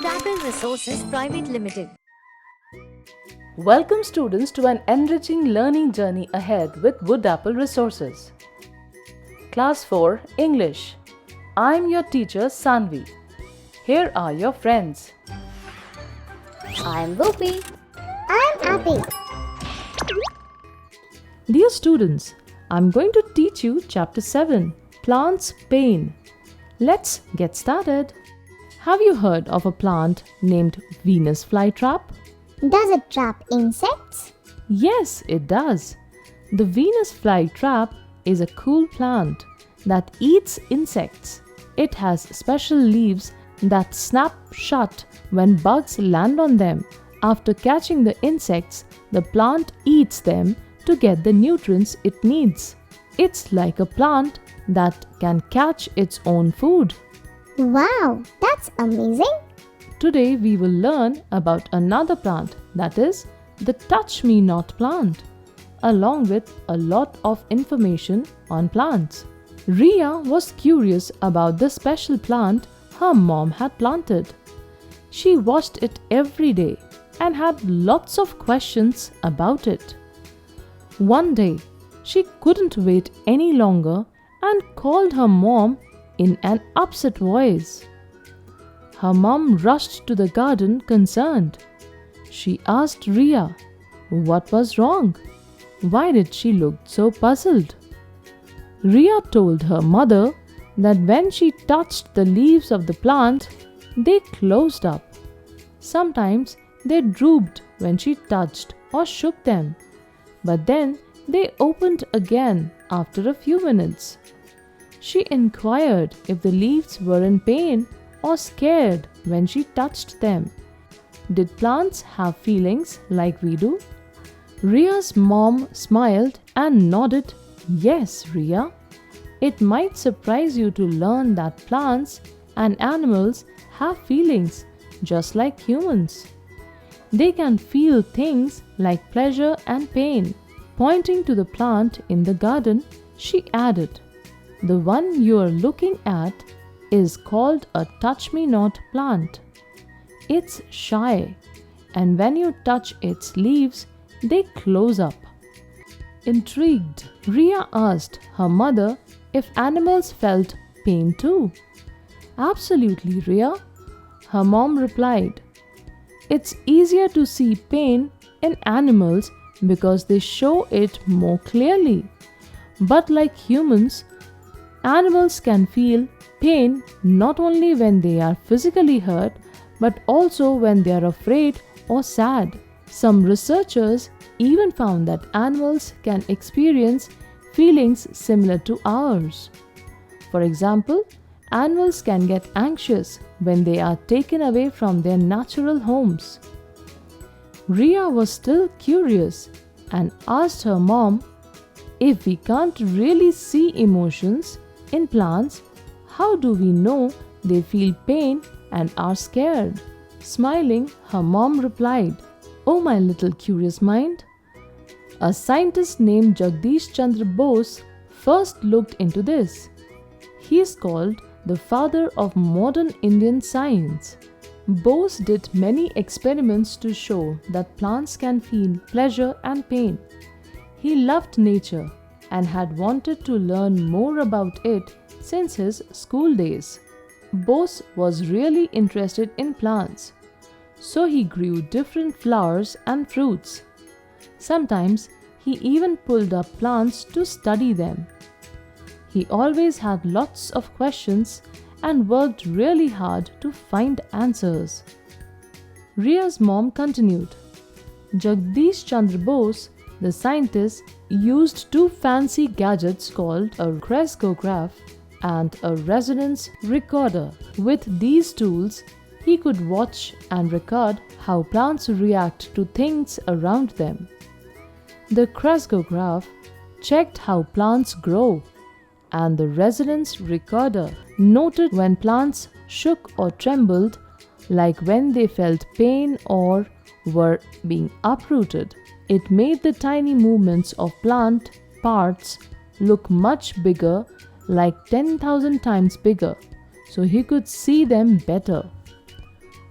Apple Resources Private Limited. Welcome students to an enriching learning journey ahead with Wood Apple Resources. Class 4 English. I'm your teacher Sanvi. Here are your friends. I'm Gopi. I'm Abby. Dear students, I'm going to teach you Chapter 7, Plants Pain. Let's get started. Have you heard of a plant named Venus flytrap? Does it trap insects? Yes, it does. The Venus flytrap is a cool plant that eats insects. It has special leaves that snap shut when bugs land on them. After catching the insects, the plant eats them to get the nutrients it needs. It's like a plant that can catch its own food. Wow, that's amazing. Today we will learn about another plant, that is the Touch Me Not plant, along with a lot of information on plants. Ria was curious about the special plant her mom had planted. She watched it every day and had lots of questions about it. One day, she couldn't wait any longer and called her mom in an upset voice. Her mom rushed to the garden concerned. She asked Ria what was wrong. Why did she look so puzzled? Ria told her mother that when she touched the leaves of the plant, they closed up. Sometimes they drooped when she touched or shook them, but then they opened again after a few minutes. She inquired if the leaves were in pain or scared when she touched them. Did plants have feelings like we do? Ria's mom smiled and nodded, "Yes, Ria. It might surprise you to learn that plants and animals have feelings just like humans. They can feel things like pleasure and pain." Pointing to the plant in the garden, she added, "The one you are looking at is called a Touch Me Not plant. It's shy, and when you touch its leaves, they close up." Intrigued, Ria asked her mother if animals felt pain too. "Absolutely, Ria," her mom replied. "It's easier to see pain in animals because they show it more clearly. But like humans, animals can feel pain not only when they are physically hurt, but also when they are afraid or sad. Some researchers even found that animals can experience feelings similar to ours. For example, animals can get anxious when they are taken away from their natural homes. Ria was still curious and asked her mom, "If we can't really see emotions in plants, how do we know they feel pain and are scared?" Smiling, her mom replied, "Oh, my little curious mind. A scientist named Jagdish Chandra Bose first looked into this. He is called the father of modern Indian science. Bose did many experiments to show that plants can feel pleasure and pain. He loved nature and had wanted to learn more about it since his school days. Bose was really interested in plants, so he grew different flowers and fruits. Sometimes he even pulled up plants to study them. He always had lots of questions and worked really hard to find answers." Ria's mom continued, "Jagdish Chandra Bose, the scientist, used two fancy gadgets called a crescograph and a resonance recorder. With these tools, he could watch and record how plants react to things around them. The crescograph checked how plants grow, and the resonance recorder noted when plants shook or trembled, like when they felt pain or were being uprooted. It made the tiny movements of plant parts look much bigger, like 10,000 times bigger, so he could see them better.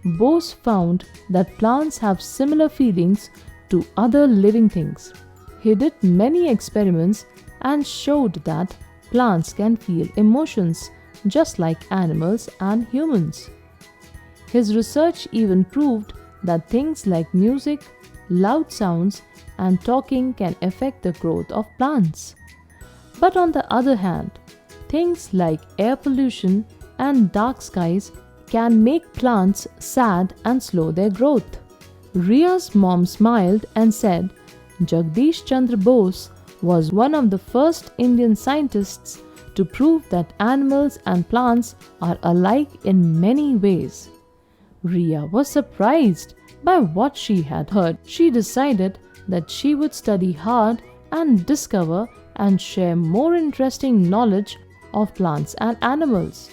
Bose found that plants have similar feelings to other living things. He did many experiments and showed that plants can feel emotions just like animals and humans. His research even proved that things like music, loud sounds, and talking can affect the growth of plants. But on the other hand, things like air pollution and dark skies can make plants sad and slow their growth. Ria's mom smiled and said, Jagdish Chandra Bose was one of the first Indian scientists to prove that animals and plants are alike in many ways. Ria was surprised by what she had heard. She decided that she would study hard and discover and share more interesting knowledge of plants and animals.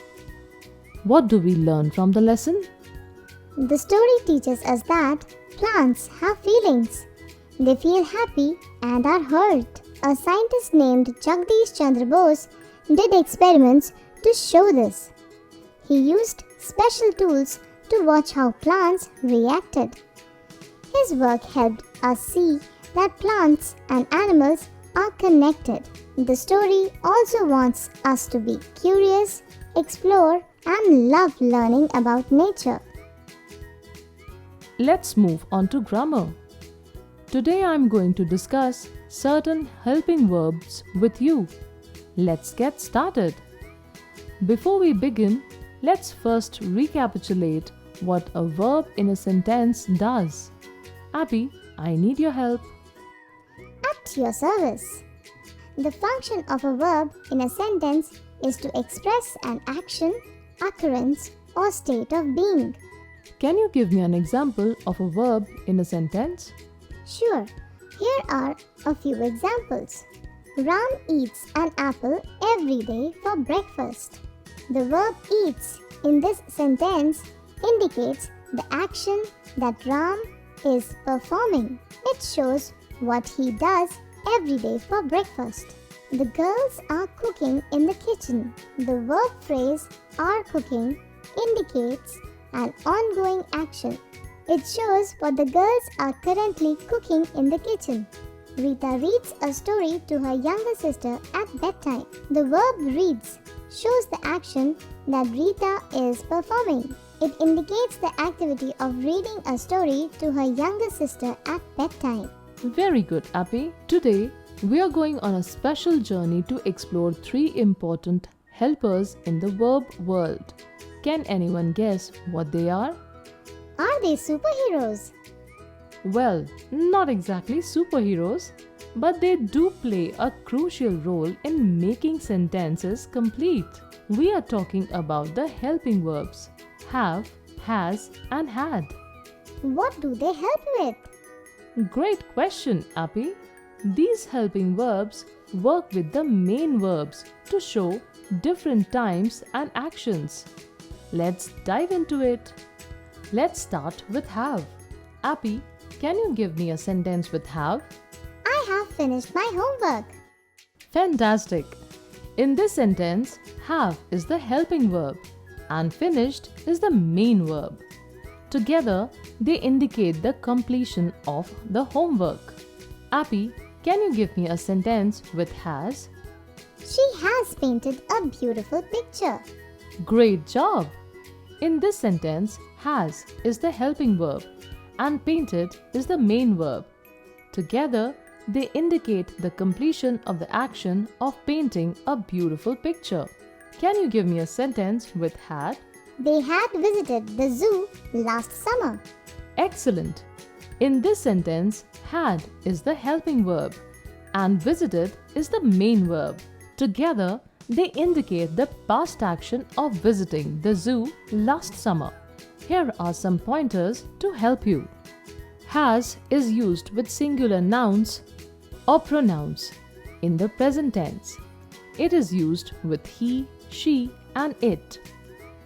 What do we learn from the lesson? The story teaches us that plants have feelings. They feel happy and are hurt. A scientist named Jagdish Chandra Bose did experiments to show this. He used special tools to watch how plants reacted. His work helped us see that plants and animals are connected. The story also wants us to be curious, explore, and love learning about nature. Let's move on to grammar. Today I'm going to discuss certain helping verbs with you. Let's get started. Before we begin, let's first recapitulate what a verb in a sentence does. Abby, I need your help. At your service. The function of a verb in a sentence is to express an action, occurrence, or state of being. Can you give me an example of a verb in a sentence? Sure, here are a few examples. Ram eats an apple every day for breakfast. The verb eats in this sentence indicates the action that Ram is performing. It shows what he does every day for breakfast. The girls are cooking in the kitchen. The verb phrase are cooking indicates an ongoing action. It shows what the girls are currently cooking in the kitchen. Rita reads a story to her younger sister at bedtime. The verb reads shows the action that Rita is performing. It indicates the activity of reading a story to her younger sister at bedtime. Very good, Abby. Today, we are going on a special journey to explore 3 important helpers in the verb world. Can anyone guess what they are? Are they superheroes? Well, not exactly superheroes, but they do play a crucial role in making sentences complete. We are talking about the helping verbs have, has, and had. What do they help with? Great question, Appy. These helping verbs work with the main verbs to show different times and actions. Let's dive into it. Let's start with have. Appy, can you give me a sentence with have? I have finished my homework. Fantastic! In this sentence, have is the helping verb and finished is the main verb. Together, they indicate the completion of the homework. Appy, can you give me a sentence with has? She has painted a beautiful picture. Great job! In this sentence, has is the helping verb and painted is the main verb. Together, they indicate the completion of the action of painting a beautiful picture. Can you give me a sentence with had? They had visited the zoo last summer. Excellent! In this sentence, had is the helping verb and visited is the main verb. Together, they indicate the past action of visiting the zoo last summer. Here are some pointers to help you. Has is used with singular nouns or pronouns in the present tense. It is used with he, she, and it.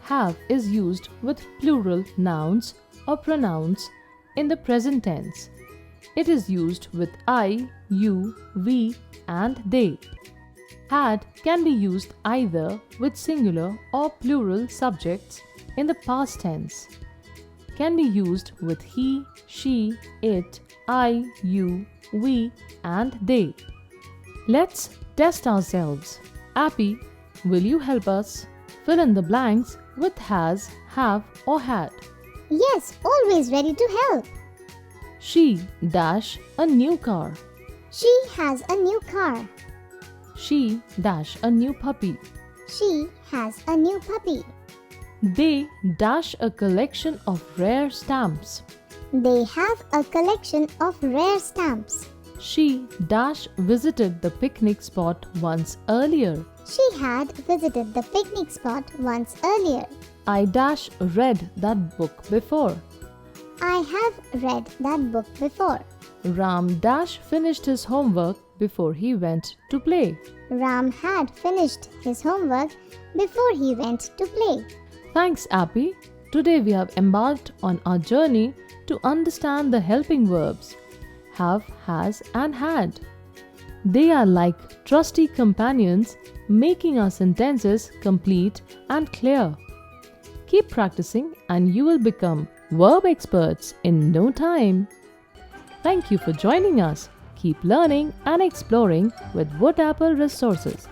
Have is used with plural nouns or pronouns in the present tense. It is used with I, you, we, and they. Had can be used either with singular or plural subjects in the past tense. can be used with he, she, it, I, you, we, and they. Let's test ourselves. Appy, will you help us fill in the blanks with has, have, or had? Yes, always ready to help. She dash a new car. She has a new car. She dash a new puppy. She has a new puppy. They dash a collection of rare stamps. They have a collection of rare stamps. She dash visited the picnic spot once earlier. She had visited the picnic spot once earlier. I dash read that book before. I have read that book before. Ram dash finished his homework before he went to play. Ram had finished his homework before he went to play. Thanks, Appy. Today we have embarked on our journey to understand the helping verbs have, has, and had. They are like trusty companions, making our sentences complete and clear. Keep practicing and you will become verb experts in no time. Thank you for joining us. Keep learning and exploring with Wood Apple Resources.